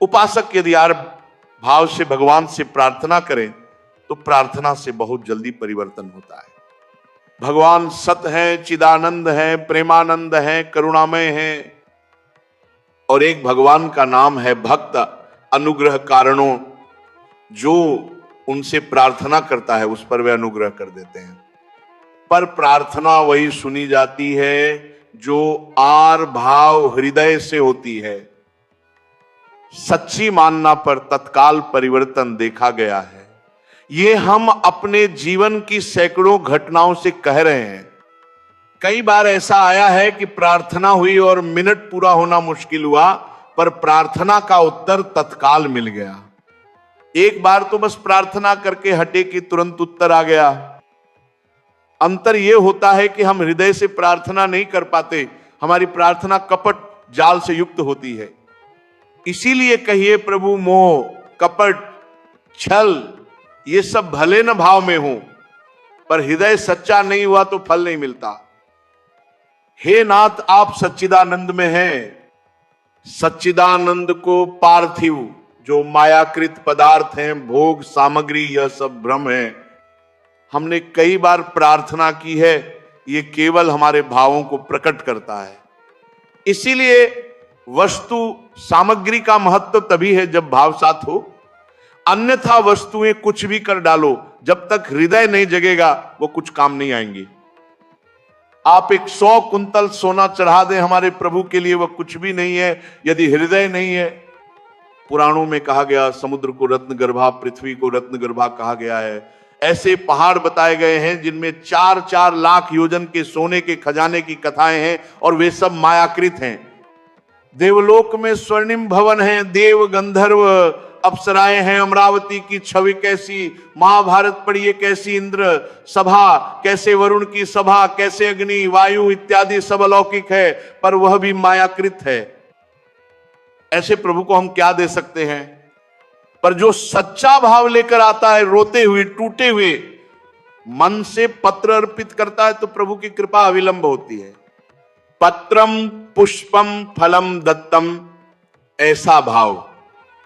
उपासक यदि यार भाव से भगवान से प्रार्थना करें तो प्रार्थना से बहुत जल्दी परिवर्तन होता है। भगवान सत है, चिदानंद है, प्रेमानंद है, करुणामय है, और एक भगवान का नाम है भक्त अनुग्रह कारणों। जो उनसे प्रार्थना करता है उस पर वे अनुग्रह कर देते हैं। पर प्रार्थना वही सुनी जाती है जो आर भाव हृदय से होती है। सच्ची मानना पर तत्काल परिवर्तन देखा गया है। ये हम अपने जीवन की सैकड़ों घटनाओं से कह रहे हैं। कई बार ऐसा आया है कि प्रार्थना हुई और मिनट पूरा होना मुश्किल हुआ, पर प्रार्थना का उत्तर तत्काल मिल गया। एक बार तो बस प्रार्थना करके हटे कि तुरंत उत्तर आ गया। अंतर यह होता है कि हम हृदय से प्रार्थना नहीं कर पाते, हमारी प्रार्थना कपट जाल से युक्त होती है। इसीलिए कहिए प्रभु मोह, कपट, छल ये सब भले न भाव में हो, पर हृदय सच्चा नहीं हुआ तो फल नहीं मिलता। हे नाथ, आप सच्चिदानंद में हैं। सच्चिदानंद को पार्थिव जो मायाकृत पदार्थ हैं, भोग सामग्री, यह सब भ्रम है। हमने कई बार प्रार्थना की है, ये केवल हमारे भावों को प्रकट करता है। इसीलिए वस्तु सामग्री का महत्व तभी है जब भाव साथ हो, अन्यथा वस्तुएं कुछ भी कर डालो, जब तक हृदय नहीं जगेगा वो कुछ काम नहीं आएंगी। आप 100 कुंतल सोना चढ़ा दें हमारे प्रभु के लिए, वह कुछ भी नहीं है यदि हृदय नहीं है। पुराणों में कहा गया समुद्र को रत्न गर्भा, पृथ्वी को रत्न गर्भा कहा गया है। ऐसे पहाड़ बताए गए हैं जिनमें 4-4 लाख योजन के सोने के खजाने की कथाएं हैं, और वे सब मायाकृत हैं। देवलोक में स्वर्णिम भवन है, देव गंधर्व अप्सराएं हैं, अमरावती की छवि कैसी, महाभारत पढ़िए कैसी इंद्र सभा, कैसे वरुण की सभा, कैसे अग्नि वायु इत्यादि सब अलौकिक है, पर वह भी मायाकृत है। ऐसे प्रभु को हम क्या दे सकते हैं? पर जो सच्चा भाव लेकर आता है, रोते हुए टूटे हुए मन से पत्र अर्पित करता है, तो प्रभु की कृपा अविलंब होती है। पत्रम पुष्पम फलम दत्तम, ऐसा भाव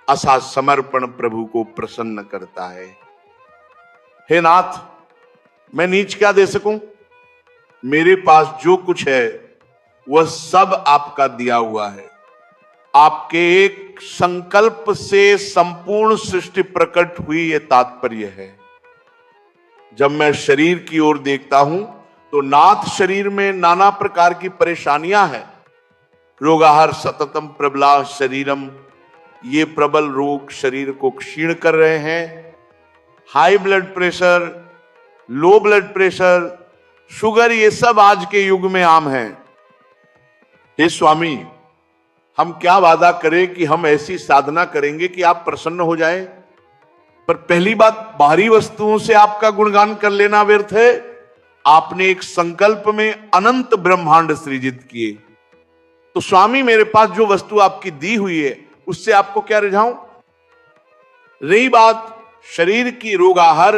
असा समर्पण प्रभु को प्रसन्न करता है। हे नाथ, मैं नीच क्या दे सकूं? मेरे पास जो कुछ है वह सब आपका दिया हुआ है। आपके एक संकल्प से संपूर्ण सृष्टि प्रकट हुई, यह तात्पर्य है। जब मैं शरीर की ओर देखता हूं तो नाथ शरीर में नाना प्रकार की परेशानियां हैं। रोगाहार सततम प्रबला शरीरम, ये प्रबल रोग शरीर को क्षीण कर रहे हैं। High blood pressure, low blood pressure, sugar, ये सब आज के युग में आम है। हे स्वामी, हम क्या वादा करें कि हम ऐसी साधना करेंगे कि आप प्रसन्न हो जाए? पर पहली बात, बाहरी वस्तुओं से आपका गुणगान कर लेना व्यर्थ है। आपने एक संकल्प में अनंत ब्रह्मांड सृजित किए, तो स्वामी मेरे पास जो वस्तु आपकी दी हुई है उससे आपको क्या रिझाऊं? रही बात शरीर की रोगाहर,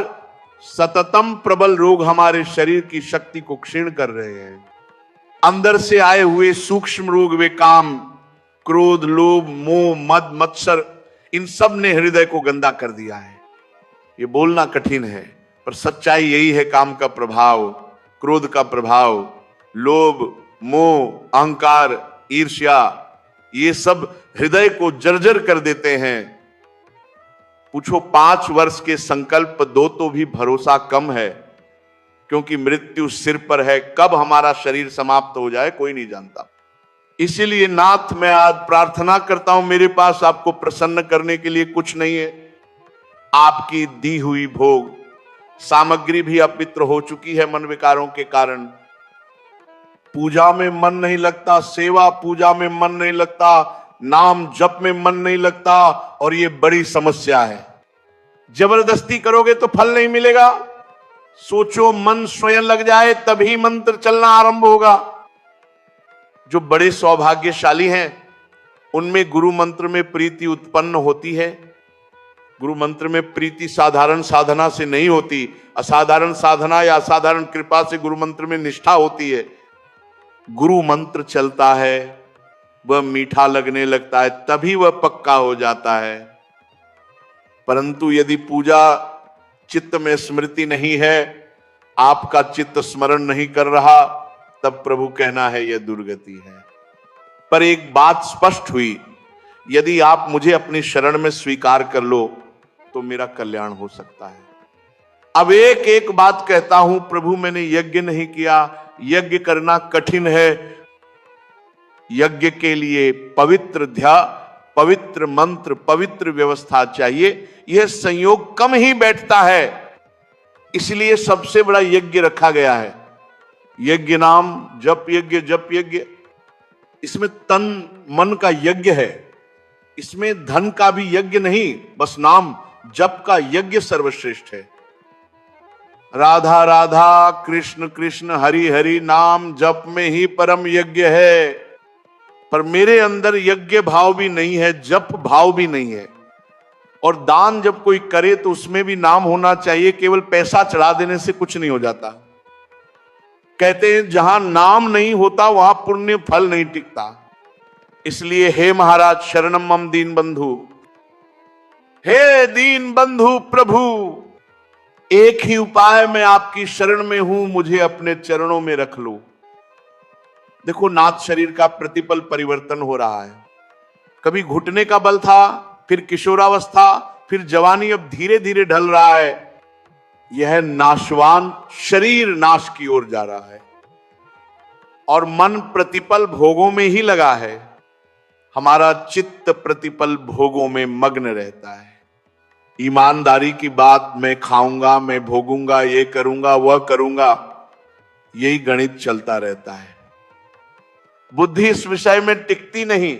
सततम प्रबल रोग हमारे शरीर की शक्ति को क्षीण कर रहे हैं। अंदर से आए हुए सूक्ष्म रोग, वे काम, क्रोध, लोभ, मोह, मद, मत्सर, इन सब ने हृदय को गंदा कर दिया है। ये बोलना कठिन है, पर सच्चाई यही है। काम का प्रभाव, क्रोध का प्रभाव, लोभ, मोह, अहंकार, ईर्ष्या, ये सब हृदय को जर्जर कर देते हैं। पूछो 5 वर्ष के संकल्प 2 तो भी भरोसा कम है, क्योंकि मृत्यु सिर पर है। कब हमारा शरीर समाप्त हो जाए कोई नहीं जानता। इसीलिए नाथ, मैं आज प्रार्थना करता हूं, मेरे पास आपको प्रसन्न करने के लिए कुछ नहीं है। आपकी दी हुई भोग सामग्री भी अपवित्र हो चुकी है मन विकारों के कारण। पूजा में मन नहीं लगता, सेवा पूजा में मन नहीं लगता, नाम जप में मन नहीं लगता, और ये बड़ी समस्या है। जबरदस्ती करोगे तो फल नहीं मिलेगा। सोचो, मन स्वयं लग जाए तभी मंत्र चलना आरंभ होगा। जो बड़े सौभाग्यशाली हैं उनमें गुरु मंत्र में प्रीति उत्पन्न होती है। गुरु मंत्र में प्रीति साधारण साधना से नहीं होती, असाधारण साधना या असाधारण कृपा से गुरु मंत्र में निष्ठा होती है। गुरु मंत्र चलता है वह मीठा लगने लगता है, तभी वह पक्का हो जाता है। परंतु यदि पूजा चित्त में स्मृति नहीं है, आपका चित्त स्मरण नहीं कर रहा, तब प्रभु कहना है यह दुर्गति है। पर एक बात स्पष्ट हुई, यदि आप मुझे अपनी शरण में स्वीकार कर लो तो मेरा कल्याण हो सकता है। अब एक एक बात कहता हूं, प्रभु मैंने यज्ञ नहीं किया, यज्ञ करना कठिन है, यज्ञ के लिए पवित्र ध्यान, पवित्र मंत्र, पवित्र व्यवस्था चाहिए, यह संयोग कम ही बैठता है, इसलिए सबसे बड़ा यज्ञ रखा गया है। यज्ञ नाम जप यज्ञ, जप यज्ञ, इसमें तन मन का यज्ञ है, इसमें धन का भी यज्ञ नहीं, बस नाम जप का यज्ञ सर्वश्रेष्ठ है। राधा राधा कृष्ण कृष्ण हरि हरि नाम जप में ही परम यज्ञ है। पर मेरे अंदर यज्ञ भाव भी नहीं है, जप भाव भी नहीं है। और दान जब कोई करे तो उसमें भी नाम होना चाहिए, केवल पैसा चढ़ा देने से कुछ नहीं हो जाता। कहते हैं जहां नाम नहीं होता वहां पुण्य फल नहीं टिकता। इसलिए हे महाराज शरणम मम दीन बंधु, हे दीन बंधु प्रभु, एक ही उपाय, मैं आपकी शरण में हूं, मुझे अपने चरणों में रख लो। देखो नाथ शरीर का प्रतिपल परिवर्तन हो रहा है। कभी घुटने का बल था, फिर किशोरावस्था, फिर जवानी, अब धीरे धीरे ढल रहा है। यह नाशवान शरीर नाश की ओर जा रहा है और मन प्रतिपल भोगों में ही लगा है। हमारा चित्त प्रतिपल भोगों में मग्न रहता है। ईमानदारी की बात, मैं खाऊंगा, मैं भोगूंगा, ये करूंगा, वह करूंगा, यही गणित चलता रहता है। बुद्धि इस विषय में टिकती नहीं,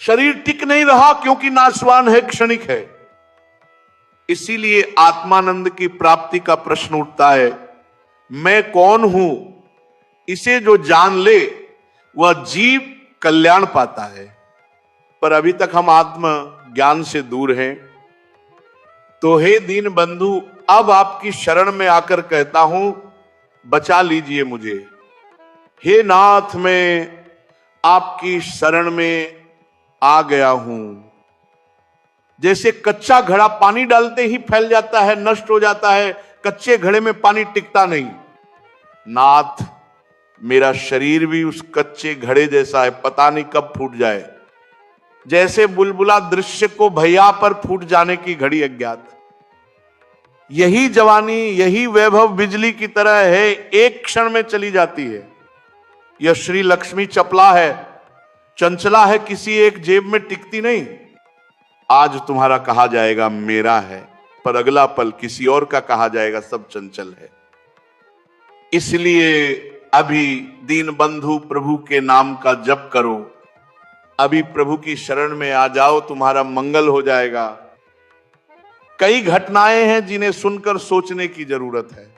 शरीर टिक नहीं रहा क्योंकि नाशवान है, क्षणिक है। इसीलिए आत्मानंद की प्राप्ति का प्रश्न उठता है। मैं कौन हूं, इसे जो जान ले वह जीव कल्याण पाता है। पर अभी तक हम आत्म ज्ञान से दूर हैं। तो हे दीन बंधु, अब आपकी शरण में आकर कहता हूं, बचा लीजिए मुझे। हे नाथ, मैं आपकी शरण में आ गया हूं। जैसे कच्चा घड़ा पानी डालते ही फैल जाता है, नष्ट हो जाता है, कच्चे घड़े में पानी टिकता नहीं। नाथ, मेरा शरीर भी उस कच्चे घड़े जैसा है, पता नहीं कब फूट जाए। जैसे बुलबुला दृश्य को भैया पर फूट जाने की घड़ी अज्ञात। यही जवानी, यही वैभव बिजली की तरह है, एक क्षण में चली जाती है। यह श्री लक्ष्मी चपला है, चंचला है, किसी एक जेब में टिकती नहीं। आज तुम्हारा कहा जाएगा मेरा है, पर अगला पल किसी और का कहा जाएगा सब चंचल है। इसलिए अभी दीन बंधु प्रभु के नाम का जप करो, अभी प्रभु की शरण में आ जाओ, तुम्हारा मंगल हो जाएगा। कई घटनाएं हैं जिन्हें सुनकर सोचने की जरूरत है।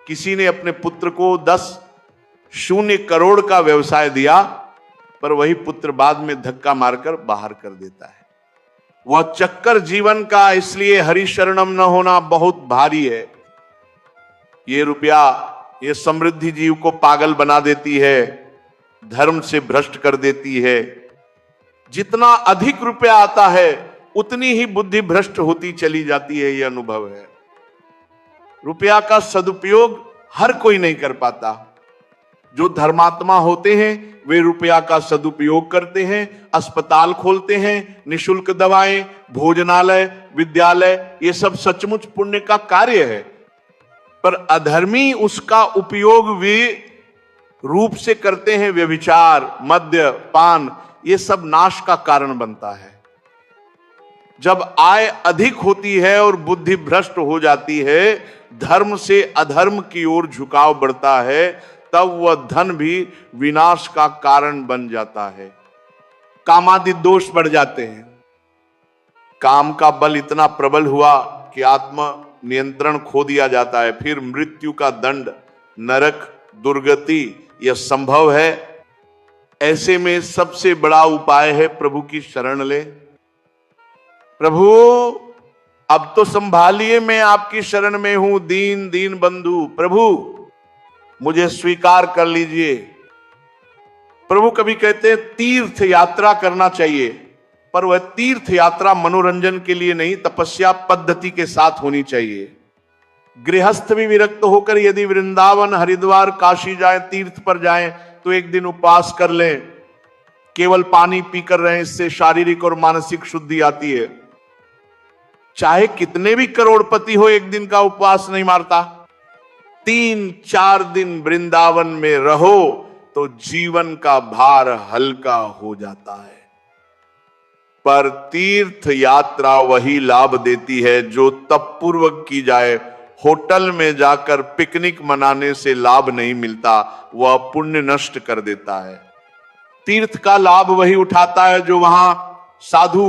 किसी ने अपने पुत्र को 10 करोड़ का व्यवसाय दिया, पर वही पुत्र बाद में धक्का मारकर बाहर कर देता है। वह चक्कर जीवन का, इसलिए हरि शरणम न होना बहुत भारी है। ये रुपया, ये समृद्धि जीव को पागल बना देती है, धर्म से भ्रष्ट कर देती है। जितना अधिक रुपया आता है उतनी ही बुद्धि भ्रष्ट होती चली जाती है, यह अनुभव है। रुपया का सदुपयोग हर कोई नहीं कर पाता। जो धर्मात्मा होते हैं वे रुपया का सदुपयोग करते हैं, अस्पताल खोलते हैं, निशुल्क दवाएं, भोजनालय, विद्यालय, ये सब सचमुच पुण्य का कार्य है। पर अधर्मी उसका उपयोग वे रूप से करते हैं। व्यभिचार, मद्य, पान, ये सब नाश का कारण बनता है। जब आय अधिक होती है और बुद्धि भ्रष्ट हो जाती है, धर्म से अधर्म की ओर झुकाव बढ़ता है, तब वह धन भी विनाश का कारण बन जाता है। कामादि दोष बढ़ जाते हैं। काम का बल इतना प्रबल हुआ कि आत्म नियंत्रण खो दिया जाता है। फिर मृत्यु का दंड, नरक, दुर्गति, यह संभव है। ऐसे में सबसे बड़ा उपाय है प्रभु की शरण ले। प्रभु अब तो संभालिए, मैं आपकी शरण में हूं, दीन दीन बंधु प्रभु, मुझे स्वीकार कर लीजिए। प्रभु कभी कहते हैं तीर्थ यात्रा करना चाहिए, पर वह तीर्थ यात्रा मनोरंजन के लिए नहीं, तपस्या पद्धति के साथ होनी चाहिए। गृहस्थ भी विरक्त होकर यदि वृंदावन, हरिद्वार, काशी जाएं, तीर्थ पर जाएं, तो एक दिन उपवास कर लें, केवल पानी पीकर रहें, इससे शारीरिक और मानसिक शुद्धि आती है। चाहे कितने भी करोड़पति हो, एक दिन का उपवास नहीं मारता। 3-4 दिन वृंदावन में रहो तो जीवन का भार हल्का हो जाता है। पर तीर्थ यात्रा वही लाभ देती है जो तप पूर्वक की जाए। होटल में जाकर पिकनिक मनाने से लाभ नहीं मिलता, वह पुण्य नष्ट कर देता है। तीर्थ का लाभ वही उठाता है जो वहां साधु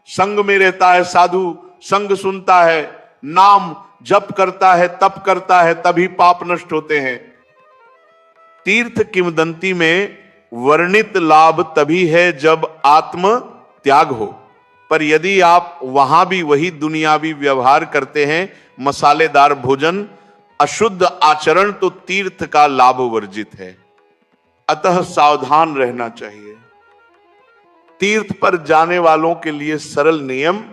संग में रहता है, साधु संग सुनता है, नाम जप करता है, तप करता है, तभी पाप नष्ट होते हैं। तीर्थ किंवदंती में वर्णित लाभ तभी है जब आत्म त्याग हो, पर यदि आप वहां भी वही दुनियावी व्यवहार करते हैं, मसालेदार भोजन, अशुद्ध आचरण, तो तीर्थ का लाभ वर्जित है। अतः सावधान रहना चाहिए। तीर्थ पर जाने वालों के लिए सरल नियम: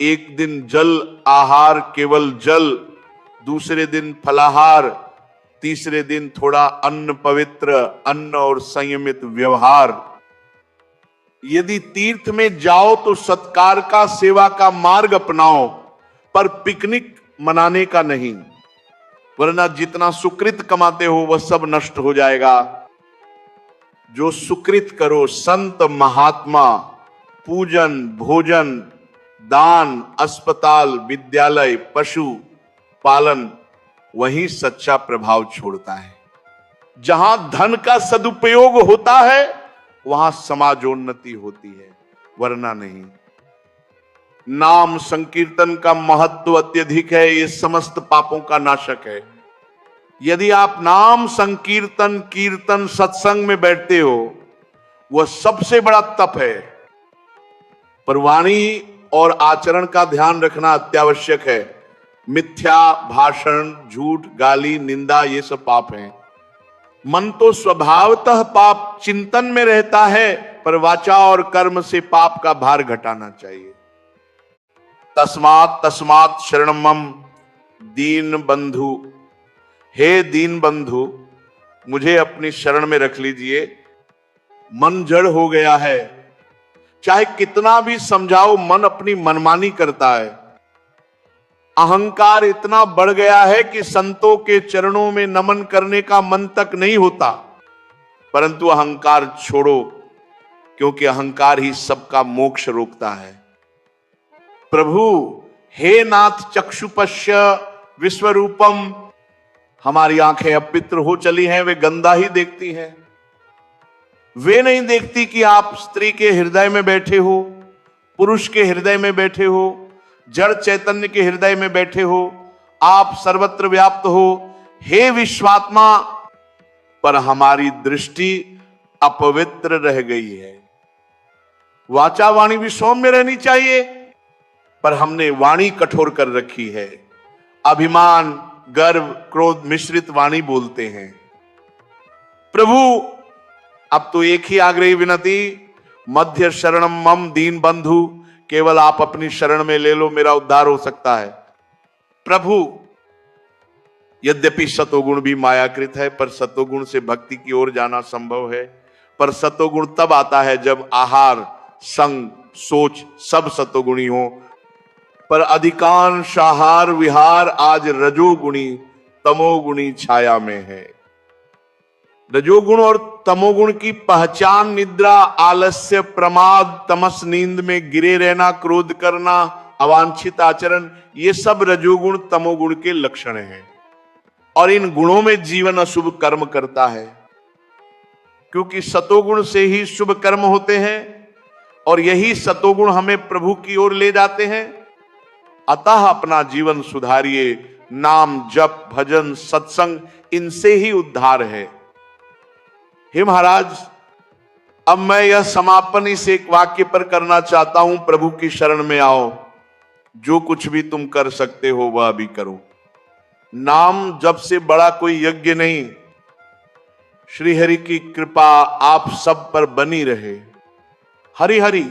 एक दिन जल आहार, केवल जल, दूसरे दिन फलाहार, तीसरे दिन थोड़ा अन्न, पवित्र अन्न और संयमित व्यवहार। यदि तीर्थ में जाओ तो सत्कार का, सेवा का मार्ग अपनाओ, पर पिकनिक मनाने का नहीं, वरना जितना सुकृत कमाते हो वह सब नष्ट हो जाएगा। जो सुकृत करो, संत महात्मा, पूजन, भोजन, दान, अस्पताल, विद्यालय, पशु पालन, वही सच्चा प्रभाव छोड़ता है। जहां धन का सदुपयोग होता है वहां समाजोन्नति होती है, वरना नहीं। नाम संकीर्तन का महत्व अत्यधिक है, ये समस्त पापों का नाशक है। यदि आप नाम संकीर्तन, कीर्तन, सत्संग में बैठते हो, वह सबसे बड़ा तप है। पर वाणी और आचरण का ध्यान रखना अत्यावश्यक है। मिथ्या भाषण, झूठ, गाली, निंदा, ये सब पाप हैं। मन तो स्वभावतः पाप चिंतन में रहता है, पर वाचा और कर्म से पाप का भार घटाना चाहिए। तस्मात् शरणं मम दीन बंधु, हे दीन बंधु, मुझे अपनी शरण में रख लीजिए। मन जड़ हो गया है, चाहे कितना भी समझाओ, मन अपनी मनमानी करता है। अहंकार इतना बढ़ गया है कि संतों के चरणों में नमन करने का मन तक नहीं होता। परंतु अहंकार छोड़ो, क्योंकि अहंकार ही सबका मोक्ष रोकता है। प्रभु, हे नाथ चक्षुपश्य विश्वरूपम, हमारी आंखें अपवित्र हो चली हैं, वे गंदा ही देखती हैं। वे नहीं देखती कि आप स्त्री के हृदय में बैठे हो, पुरुष के हृदय में बैठे हो, जड़ चैतन्य के हृदय में बैठे हो, आप सर्वत्र व्याप्त हो। हे विश्वात्मा, पर हमारी दृष्टि अपवित्र रह गई है। वाचा वाणी भी सौम्य रहनी चाहिए, पर हमने वाणी कठोर कर रखी है। अभिमान, गर्व, क्रोध मिश्रित वाणी बोलते हैं। प्रभु, अब तो एक ही आग्रही विनती, मध्य शरणम मम दीन बंधु, केवल आप अपनी शरण में ले लो, मेरा उद्धार हो सकता है। प्रभु, यद्यपि सतोगुण भी मायाकृत है, पर सतोगुण से भक्ति की ओर जाना संभव है। पर सतोगुण तब आता है जब आहार, संग, सोच सब सतोगुणी हो। पर अधिकांश आहार विहार आज रजोगुणी तमोगुणी छाया में है। रजोगुण और तमोगुण की पहचान निद्रा, आलस्य, प्रमाद, तमस नींद में गिरे रहना, क्रोध करना, अवांछित आचरण, ये सब रजोगुण तमोगुण के लक्षण हैं। और इन गुणों में जीवन अशुभ कर्म करता है, क्योंकि सतोगुण से ही शुभ कर्म होते हैं और यही सतोगुण हमें प्रभु की ओर ले जाते हैं। अतः अपना जीवन सुधारिए। नाम, जप, भजन, सत्संग, इनसे ही उद्धार है। हे महाराज, अब मैं यह समापन इस एक वाक्य पर करना चाहता हूं, प्रभु की शरण में आओ। जो कुछ भी तुम कर सकते हो वह भी करो। नाम जप से बड़ा कोई यज्ञ नहीं। श्री हरि की कृपा आप सब पर बनी रहे। हरि हरि।